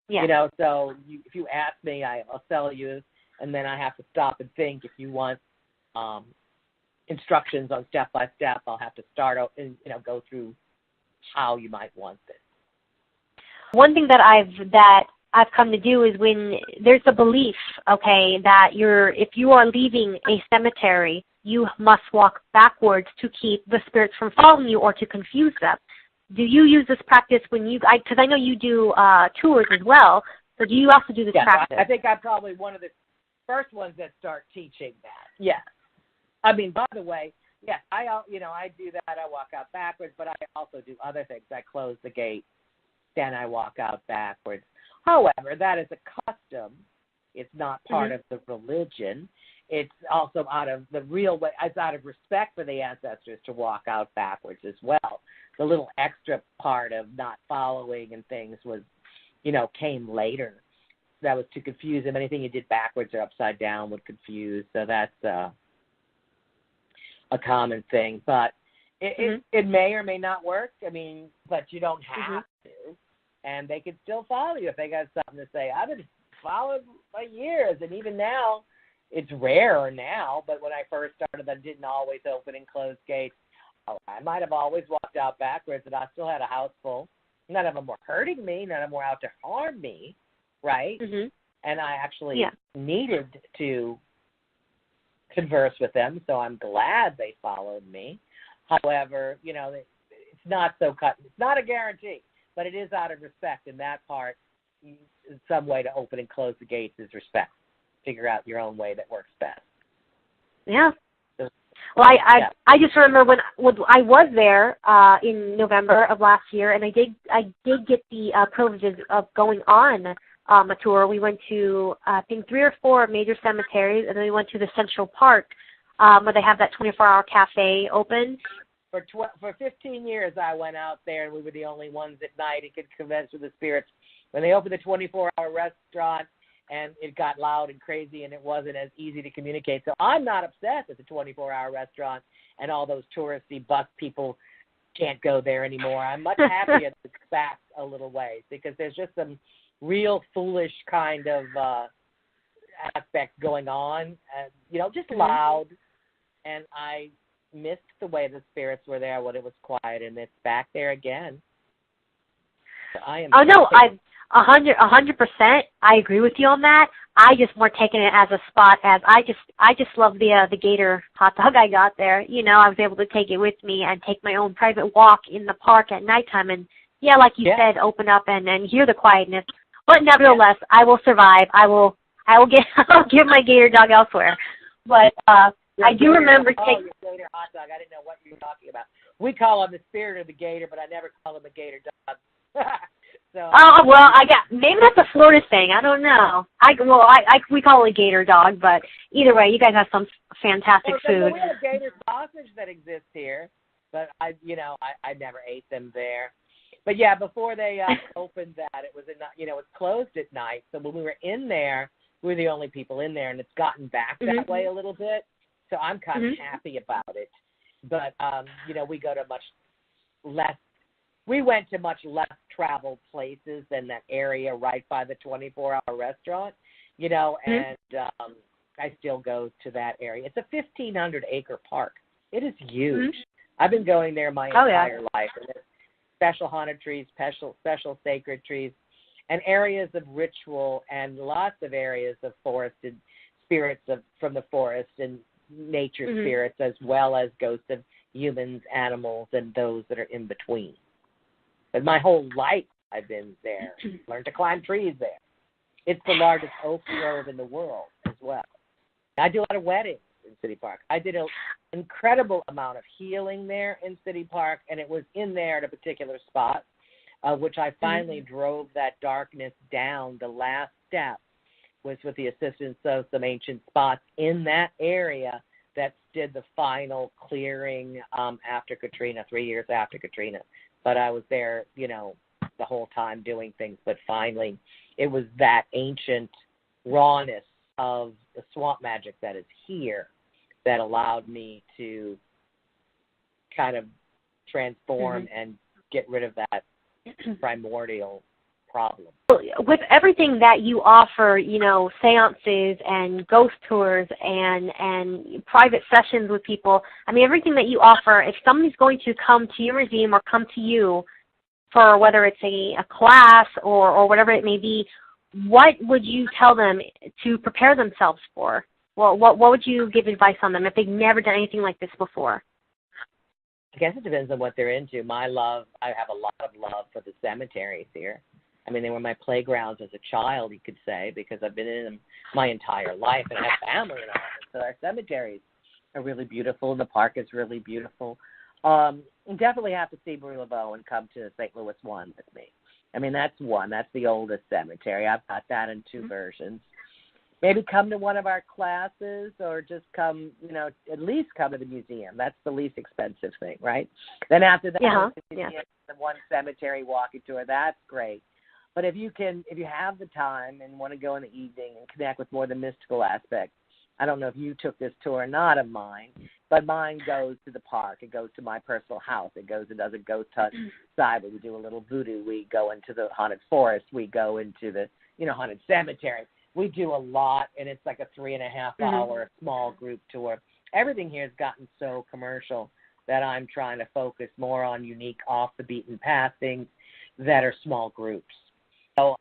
Yeah. So if you ask me, I'll tell you, and then I have to stop and think. If you want instructions on step by step, I'll have to start out and go through how you might want this. One thing that I've come to do is when there's a belief, that if you are leaving a cemetery, you must walk backwards to keep the spirits from following you or to confuse them. Do you use this practice because I know you do tours as well, so do you also do this practice? I think I'm probably one of the first ones that start teaching that, yes. I mean, by the way, yes, I do that. I walk out backwards, but I also do other things. I close the gate, then I walk out backwards. However, that is a custom. It's not part of the religion. It's also out of the real way. It's out of respect for the ancestors to walk out backwards as well. The little extra part of not following and things was, came later. That was to confuse them. Anything you did backwards or upside down would confuse. So that's a common thing. But it may or may not work. I mean, but you don't have to. And they can still follow you if they got something to say. I've been followed for years, and even now, it's rarer now, but when I first started, I didn't always open and close gates. I might have always walked out backwards, and I still had a house full. None of them were hurting me. None of them were out to harm me, right? And I actually needed to converse with them, so I'm glad they followed me. However, it's not so cut. It's not a guarantee, but it is out of respect, and that part, some way to open and close the gates is respect. Figure out your own way that works best. Yeah. Well, I just remember when I was there in November of last year, and I did get the privileges of going on a tour. We went to I think 3 or 4 major cemeteries, and then we went to the Central Park where they have that 24-hour cafe open. For 15 years, I went out there, and we were the only ones at night who could converse with the spirits. When they opened the 24-hour restaurant, and it got loud and crazy, and it wasn't as easy to communicate. So I'm not upset that the 24-hour restaurant and all those touristy bus people can't go there anymore. I'm much happier that it's back a little ways, because there's just some real foolish kind of aspects going on, just loud. And I missed the way the spirits were there when it was quiet, and it's back there again. So I am. 100%. I agree with you on that. I just more taking it as a spot as I just love the gator hot dog I got there. I was able to take it with me and take my own private walk in the park at nighttime, and like you said, open up and hear the quietness. But nevertheless, I will survive. I'll give my gator dog elsewhere. But I do remember taking gator hot dog. I didn't know what you were talking about. We call him the spirit of the gator, but I never call him a gator dog. So, maybe that's a Florida thing. I don't know. We call it a gator dog, but either way, you guys have some fantastic food. We have gator sausage that exists here, but I never ate them there. But before they opened that, it was it's closed at night. So when we were in there, we were the only people in there, and it's gotten back that way a little bit. So I'm kind of happy about it. But we go to much less. We went to much less traveled places than that area right by the 24-hour restaurant, and I still go to that area. It's a 1,500-acre park. It is huge. I've been going there my entire life. And there's special haunted trees, special sacred trees, and areas of ritual, and lots of areas of forested spirits from the forest and nature spirits, as well as ghosts of humans, animals, and those that are in between. But my whole life I've been there. Learned to climb trees there. It's the largest oak grove in the world as well. I do a lot of weddings in City Park. I did an incredible amount of healing there in City Park, and it was in there at a particular spot, which I finally drove that darkness down. The last step was with the assistance of some ancient spots in that area that did the final clearing after Katrina, 3 years after Katrina. But I was there, the whole time doing things. But finally, it was that ancient rawness of the swamp magic that is here that allowed me to kind of transform and get rid of that primordial problem. With everything that you offer, seances and ghost tours and private sessions with people, everything that you offer, if somebody's going to come to your museum or come to you for whether it's a class or whatever it may be, what would you tell them to prepare themselves for? Well, what would you give advice on them if they've never done anything like this before? I guess it depends on what they're into. I have a lot of love for the cemeteries here. They were my playgrounds as a child, you could say, because I've been in them my entire life, and I have family and all. So our cemeteries are really beautiful. The park is really beautiful. Definitely have to see Brew Laveau and come to St. Louis 1 with me. I mean, that's one. That's the oldest cemetery. I've got that in 2 versions. Maybe come to one of our classes or just come, at least come to the museum. That's the least expensive thing, right? Then after that, the museum, the one cemetery walking tour, that's great. But if you have the time and want to go in the evening and connect with more of the mystical aspect, I don't know if you took this tour or not of mine, but mine goes to the park. It goes to my personal house. It goes and does a ghost hunt side where we do a little voodoo. We go into the haunted forest. We go into the, haunted cemetery. We do a lot, and it's like a 3.5-hour small group tour. Everything here has gotten so commercial that I'm trying to focus more on unique, off-the-beaten path things that are small groups. So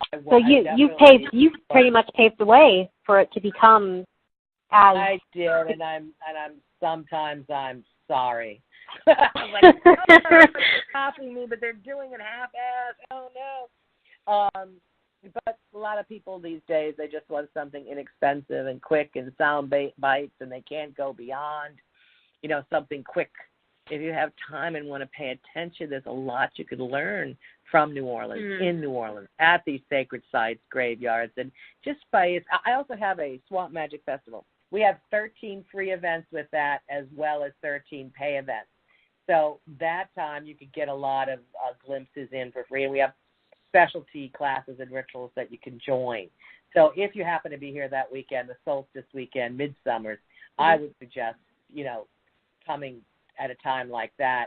you've pretty much paved the way for it to become as I did, and I'm sometimes I'm sorry. I'm like, they're copying me, but they're doing it half-ass. Oh no. But a lot of people these days, they just want something inexpensive and quick and sound bites, and they can't go beyond, something quick. If you have time and want to pay attention, there's a lot you could learn from New Orleans, in New Orleans, at these sacred sites, graveyards, and I also have a Swamp Magic Festival. We have 13 free events with that, as well as 13 pay events. So that time you could get a lot of glimpses in for free, and we have specialty classes and rituals that you can join. So if you happen to be here that weekend, the solstice weekend, Midsummers, I would suggest, coming at a time like that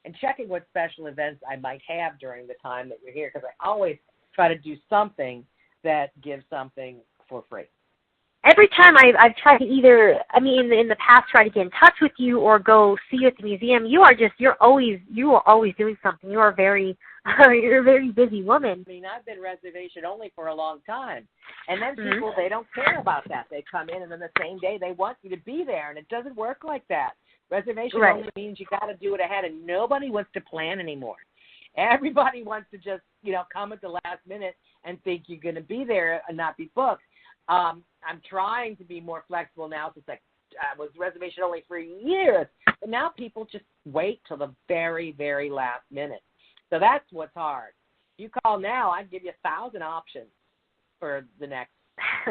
and checking what special events I might have during the time that you're here, because I always try to do something that gives something for free. Every time I've tried to either, in the past, try to get in touch with you or go see you at the museum, you are always doing something. You are you're a very busy woman. I've been reservation only for a long time. And then people, they don't care about that. They come in and then the same day they want you to be there, and it doesn't work like that. Reservation only means you got to do it ahead, and nobody wants to plan anymore. Everybody wants to just, come at the last minute and think you're going to be there and not be booked. I'm trying to be more flexible now since I was reservation only for years. But now people just wait till the very, very last minute. So that's what's hard. You call now, I'd give you 1,000 options for the next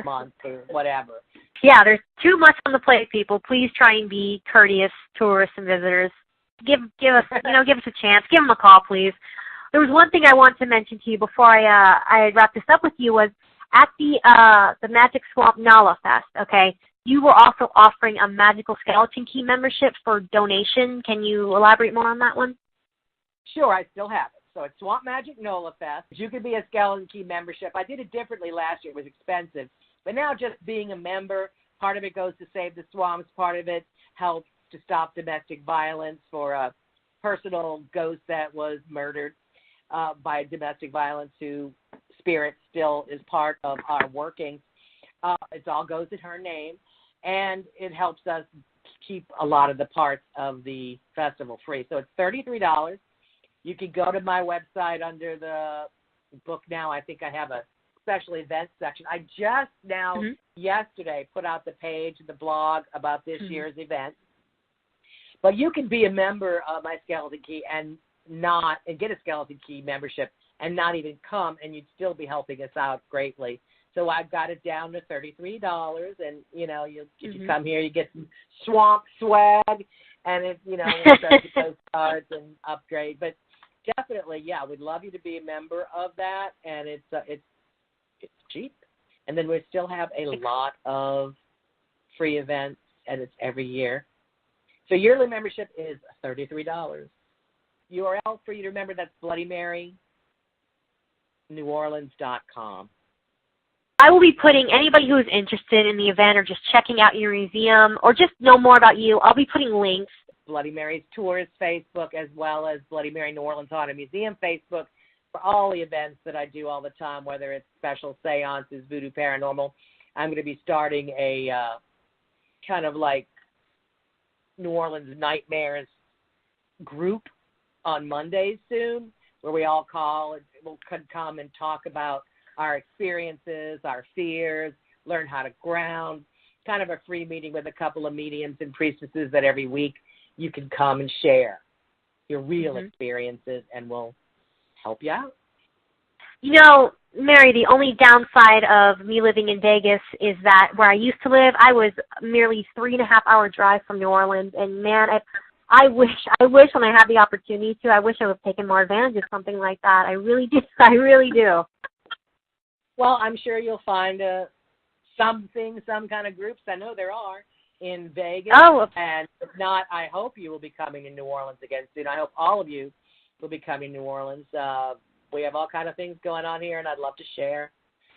month or whatever. Yeah, there's too much on the plate, people. Please try and be courteous, tourists and visitors. Give us give us a chance. Give them a call, please. There was one thing I wanted to mention to you before I wrap this up with you was at the Magic Swamp NOLA Fest, okay, you were also offering a Magical Skeleton Key membership for donation. Can you elaborate more on that one? Sure, I still have it. So it's Swamp Magic NOLA Fest. You could be a Skeleton Key membership. I did it differently last year. It was expensive. But now just being a member, part of it goes to save the swamps. Part of it helps to stop domestic violence for a personal ghost that was murdered by domestic violence who spirit still is part of our working. It all goes in her name, and it helps us keep a lot of the parts of the festival free. So it's $33. You can go to my website under the book now. I think I have a special events section. I just now, yesterday, put out the page, the blog about this year's event. But you can be a member of my Skeleton Key and get a Skeleton Key membership and not even come, and you'd still be helping us out greatly. So I've got it down to $33, and, if you come here, you get some swamp swag, and, we'll send you postcards and upgrade. But definitely, yeah, we'd love you to be a member of that, and it's cheap. And then we still have a lot of free events, and it's every year. So yearly membership is $33. URL for you to remember, that's Bloody Mary, NewOrleans.com. I will be putting anybody who is interested in the event or just checking out your museum or just know more about you, I'll be putting links. Bloody Mary's Tours Facebook, as well as Bloody Mary New Orleans Haunted Museum Facebook, for all the events that I do all the time, whether it's special seances, voodoo paranormal. I'm going to be starting a kind of like New Orleans Nightmares group on Mondays soon, where we all call and we'll come and talk about our experiences, our fears, learn how to ground, kind of a free meeting with a couple of mediums and priestesses that every week you can come and share your real experiences, and we'll help you out. You know, Mary, the only downside of me living in Vegas is that where I used to live, I was merely 3.5-hour drive from New Orleans, and man, I wish when I had the opportunity to, I wish I would have taken more advantage of something like that. I really do. I really do. Well, I'm sure you'll find some kind of groups. I know there are in Vegas. Oh. And if not, I hope you will be coming to New Orleans again soon. I hope all of you will be coming to New Orleans. We have all kind of things going on here, and I'd love to share.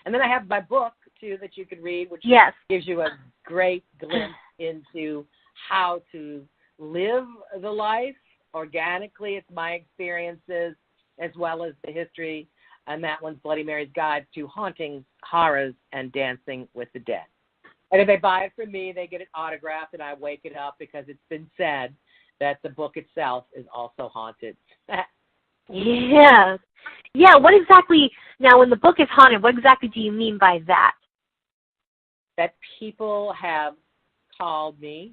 And then I have my book, too, that you could read, which gives you a great glimpse into how to live the life organically. It's my experiences as well as the history, and that one's Bloody Mary's Guide to Hauntings, Horrors, and Dancing with the Dead. And if they buy it from me, they get it autographed, and I wake it up because it's been said that the book itself is also haunted. Yes. Yeah, what exactly, now when the book is haunted, what exactly do you mean by that? That people have called me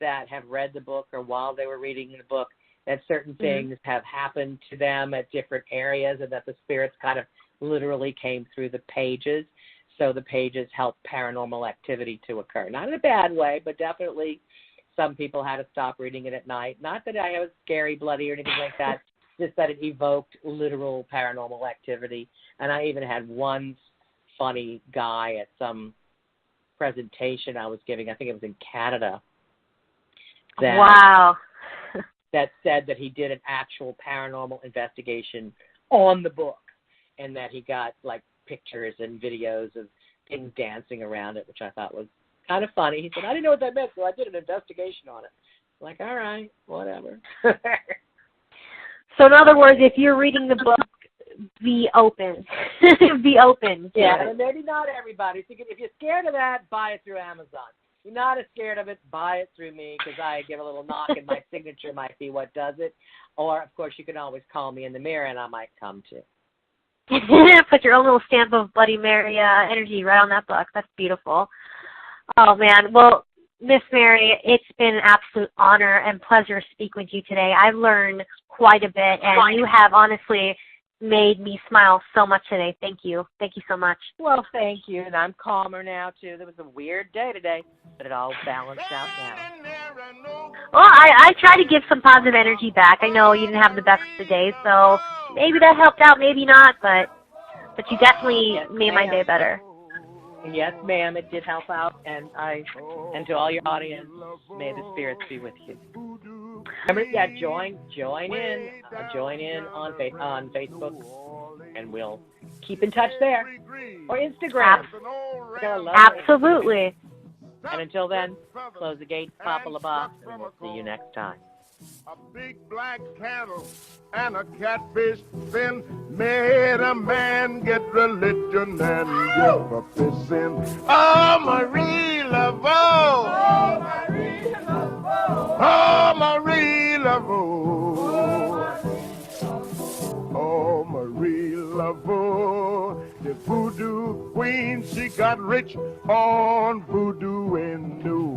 that have read the book, or while they were reading the book, that certain things have happened to them at different areas, and that the spirits kind of literally came through the pages. So the pages help paranormal activity to occur. Not in a bad way, but definitely some people had to stop reading it at night. Not that I was scary, bloody, or anything like that, just that it evoked literal paranormal activity. And I even had one funny guy at some presentation I was giving, I think it was in Canada, that said that he did an actual paranormal investigation on the book, and that he got like pictures and videos of things dancing around it, which I thought was kind of funny. He said, I didn't know what that meant, so I did an investigation on it. I'm like, all right, whatever. So in other words, if you're reading the book, be open. Be open. Yeah, and maybe not everybody. So if you're scared of that, buy it through Amazon. If you're not as scared of it, buy it through me, because I give a little knock and my signature might be what does it. Or, of course, you can always call me in the mirror and I might come too. Put your own little stamp of Bloody Mary energy right on that book. That's beautiful. Oh, man. Well, Miss Mary, it's been an absolute honor and pleasure to speak with you today. I've learned quite a bit, and you have honestly made me smile so much today. Thank you. Thank you so much. Well, thank you, and I'm calmer now, too. There was a weird day today, but it all balanced out now. Well, I try to give some positive energy back. I know you didn't have the best of the day, so maybe that helped out, maybe not, but you definitely made my day better. Yes, ma'am, it did help out, and to all your audience, may the spirits be with you. Remember, join in on Facebook, and we'll keep in touch there, or Instagram. Absolutely. And until then, close the gates, Papa LaBoss, and we'll see you next time. A big black cattle and a catfish fin made a man get religion and give up his sin. Oh, Marie Laveau! Oh, Marie Laveau! Oh, Marie Laveau! Oh, Marie Laveau, the Voodoo Queen, she got rich on voodoo in New